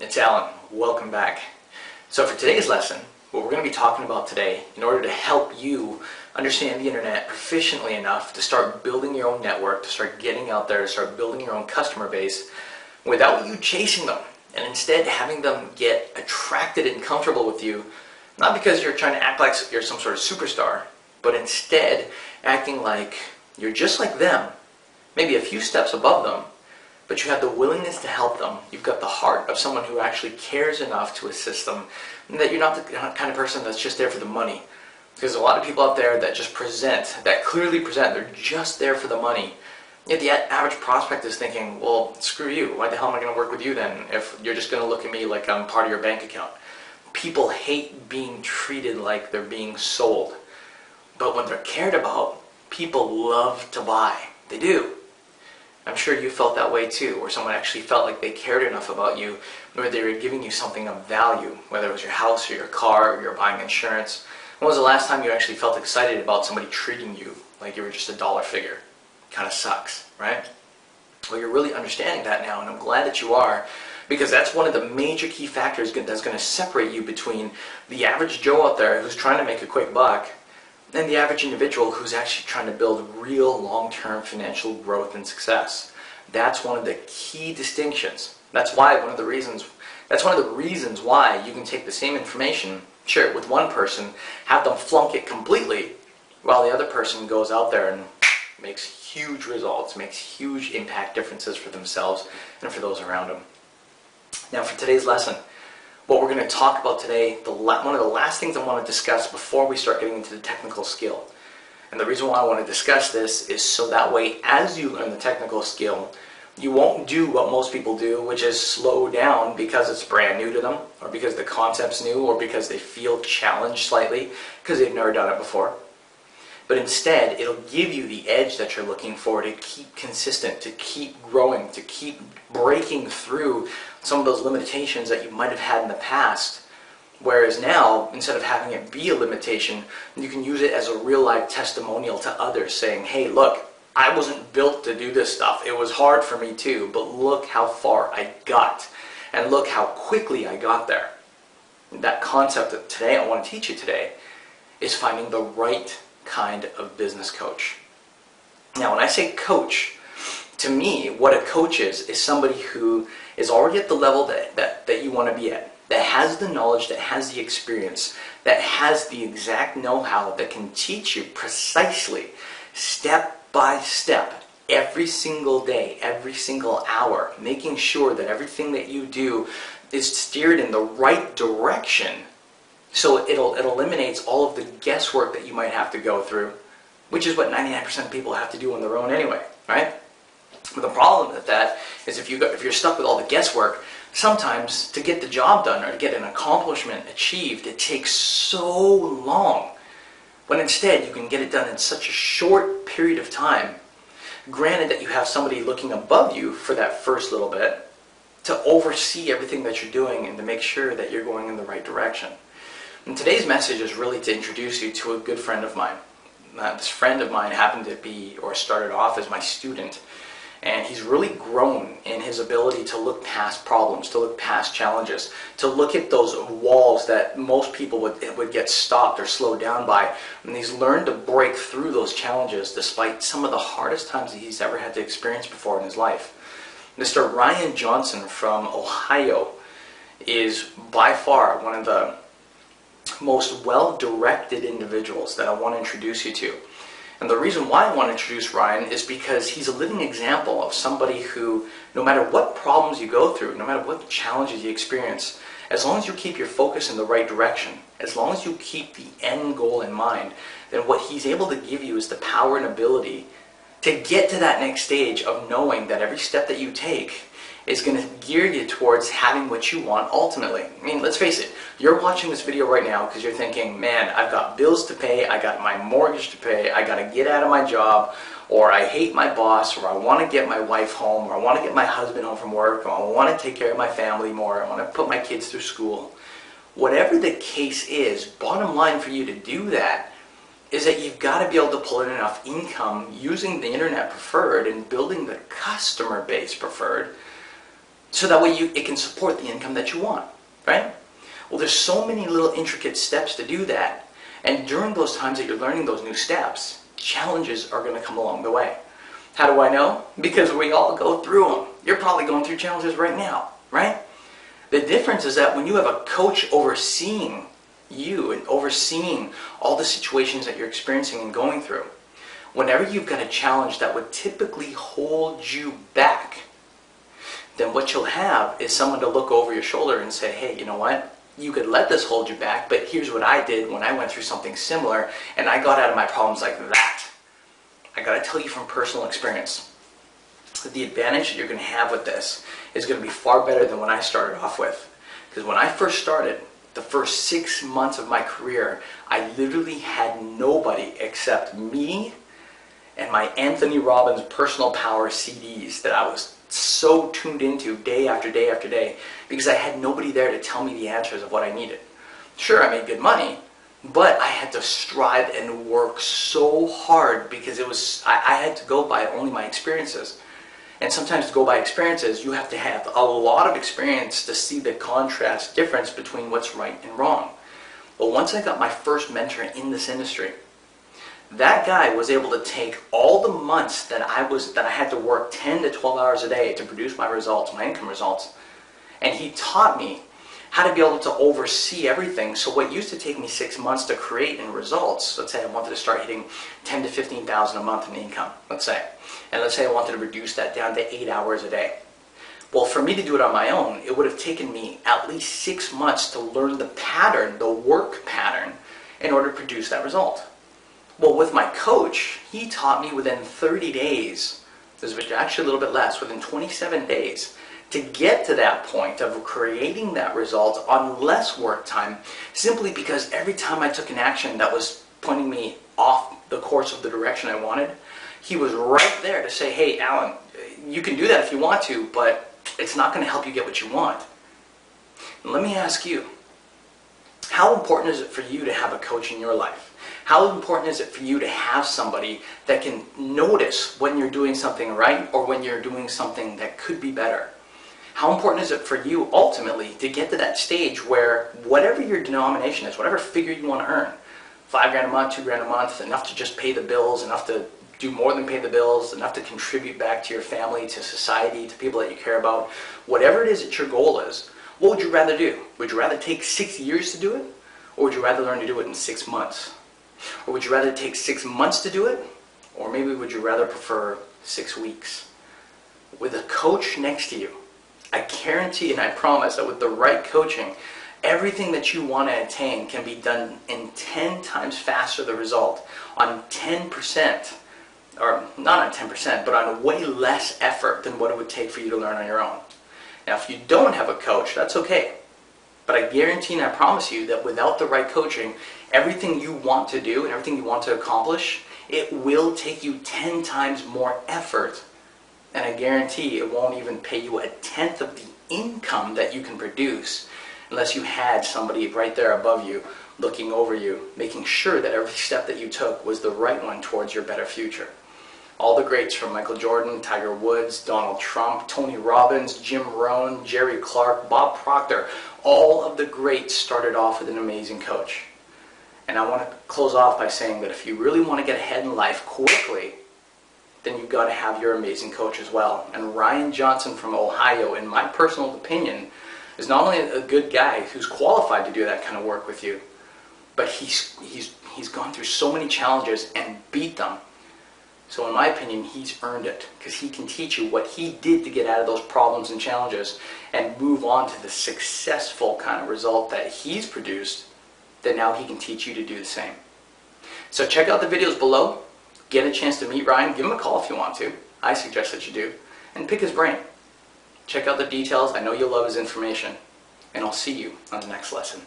It's Alan. Welcome back. So for today's lesson, what we're going to be talking about today, in order to help you understand the internet proficiently enough to start building your own network, to start getting out there, to start building your own customer base without you chasing them, and instead having them get attracted and comfortable with you, not because you're trying to act like you're some sort of superstar, but instead acting like you're just like them, maybe a few steps above them, but you have the willingness to help them. You've got the heart of someone who actually cares enough to assist them, and that you're not the kind of person that's just there for the money. Because there's a lot of people out there that just present, that clearly present, they're just there for the money. Yet the average prospect is thinking, well, screw you. Why the hell am I going to work with you then if you're just going to look at me like I'm part of your bank account? People hate being treated like they're being sold. But when they're cared about, people love to buy. They do. I'm sure you felt that way too, where someone actually felt like they cared enough about you, where they were giving you something of value, whether it was your house or your car or you're buying insurance. When was the last time you actually felt excited about somebody treating you like you were just a dollar figure? Kind of sucks, right? Well, you're really understanding that now, and I'm glad that you are, because that's one of the major key factors that's going to separate you between the average Joe out there who's trying to make a quick buck and the average individual who's actually trying to build real long-term financial growth and success. That's one of the key distinctions. That's one of the reasons why you can take the same information, share it with one person, have them flunk it completely, while the other person goes out there and makes huge results, makes huge impact differences for themselves and for those around them. Now for today's lesson, what we're going to talk about today, one of the last things I want to discuss before we start getting into the technical skill. And the reason why I want to discuss this is so that way, as you learn the technical skill, you won't do what most people do, which is slow down because it's brand new to them, or because the concept's new, or because they feel challenged slightly because they've never done it before. But instead, it'll give you the edge that you're looking for to keep consistent, to keep growing, to keep breaking through some of those limitations that you might have had in the past. Whereas now, instead of having it be a limitation, you can use it as a real-life testimonial to others, saying, hey, look, I wasn't built to do this stuff. It was hard for me too, but look how far I got, and look how quickly I got there. That concept that today I want to teach you today is finding the right kind of business coach. Now, when I say coach, to me, what a coach is somebody who is already at the level that you want to be at, that has the knowledge, that has the experience, that has the exact know-how, that can teach you precisely, step by step, every single day, every single hour, making sure that everything that you do is steered in the right direction. So it eliminates all of the guesswork that you might have to go through, which is what 99% of people have to do on their own anyway, right? But the problem with that is if you're stuck with all the guesswork, sometimes to get the job done or to get an accomplishment achieved, it takes so long. When instead you can get it done in such a short period of time, granted that you have somebody looking above you for that first little bit to oversee everything that you're doing and to make sure that you're going in the right direction. And today's message is really to introduce you to a good friend of mine. This friend of mine happened to be, or started off as my student, and he's really grown in his ability to look past problems, to look past challenges, to look at those walls that most people would get stopped or slowed down by. And he's learned to break through those challenges despite some of the hardest times that he's ever had to experience before in his life. Mr. Ryan Johnson from Ohio is by far one of the most well-directed individuals that I want to introduce you to. And the reason why I want to introduce Ryan is because he's a living example of somebody who, no matter what problems you go through, no matter what challenges you experience, as long as you keep your focus in the right direction, as long as you keep the end goal in mind, then what he's able to give you is the power and ability to get to that next stage of knowing that every step that you take is going to gear you towards having what you want ultimately. I mean, let's face it, you're watching this video right now because you're thinking, man, I've got bills to pay, I got my mortgage to pay, I got to get out of my job, or I hate my boss, or I want to get my wife home, or I want to get my husband home from work, or I want to take care of my family more, I want to put my kids through school. Whatever the case is, bottom line for you to do that is that you've got to be able to pull in enough income using the internet preferred and building the customer base preferred so that way it can support the income that you want, right? Well, there's so many little intricate steps to do that, and during those times that you're learning those new steps, challenges are going to come along the way. How do I know? Because we all go through them. You're probably going through challenges right now, right? The difference is that when you have a coach overseeing you and overseeing all the situations that you're experiencing and going through, whenever you've got a challenge that would typically hold you back, then what you'll have is someone to look over your shoulder and say, hey, you know what? You could let this hold you back, but here's what I did when I went through something similar and I got out of my problems like that. I gotta tell you from personal experience, the advantage that you're gonna have with this is gonna be far better than when I started off with. Because when I first started, the first 6 months of my career, I literally had nobody except me and my Anthony Robbins Personal Power CDs that I was so tuned into day after day after day, because I had nobody there to tell me the answers of what I needed. Sure, I made good money, but I had to strive and work so hard because I had to go by only my experiences. And sometimes to go by experiences, you have to have a lot of experience to see the contrast difference between what's right and wrong. But once I got my first mentor in this industry, that guy was able to take all the months that I had to work 10 to 12 hours a day to produce my results, my income results, and he taught me how to be able to oversee everything. So what used to take me 6 months to create in results, let's say I wanted to start hitting 10 to 15,000 a month in income, let's say, and let's say I wanted to reduce that down to 8 hours a day. Well, for me to do it on my own, it would have taken me at least 6 months to learn the pattern, the work pattern, in order to produce that result. Well, with my coach, he taught me within 30 days, this was actually a little bit less, within 27 days, to get to that point of creating that result on less work time, simply because every time I took an action that was pointing me off the course of the direction I wanted, he was right there to say, hey, Alan, you can do that if you want to, but it's not going to help you get what you want. And let me ask you, how important is it for you to have a coach in your life? How important is it for you to have somebody that can notice when you're doing something right or when you're doing something that could be better? How important is it for you ultimately to get to that stage where whatever your denomination is, whatever figure you want to earn, $5 grand a month, $2 grand a month, enough to just pay the bills, enough to do more than pay the bills, enough to contribute back to your family, to society, to people that you care about, whatever it is that your goal is, what would you rather do? Would you rather take 6 years to do it? Or would you rather learn to do it in 6 months? Or would you rather take 6 months to do it? Or maybe would you rather prefer 6 weeks? With a coach next to you, I guarantee and I promise that with the right coaching, everything that you want to attain can be done in 10 times faster the result, on 10%, or not on 10%, but on way less effort than what it would take for you to learn on your own. Now, if you don't have a coach, that's okay. But I guarantee and I promise you that without the right coaching, everything you want to do and everything you want to accomplish, it will take you 10 times more effort. And I guarantee it won't even pay you 1/10 of the income that you can produce unless you had somebody right there above you, looking over you, making sure that every step that you took was the right one towards your better future. All the greats from Michael Jordan, Tiger Woods, Donald Trump, Tony Robbins, Jim Rohn, Jerry Clark, Bob Proctor, all of the greats started off with an amazing coach. And I want to close off by saying that if you really want to get ahead in life quickly, then you've got to have your amazing coach as well. And Ryan Johnson from Ohio, in my personal opinion, is not only a good guy who's qualified to do that kind of work with you, but he's gone through so many challenges and beat them. So in my opinion, he's earned it, because he can teach you what he did to get out of those problems and challenges and move on to the successful kind of result that he's produced, that now he can teach you to do the same. So check out the videos below. Get a chance to meet Ryan. Give him a call if you want to. I suggest that you do. And pick his brain. Check out the details. I know you'll love his information. And I'll see you on the next lesson.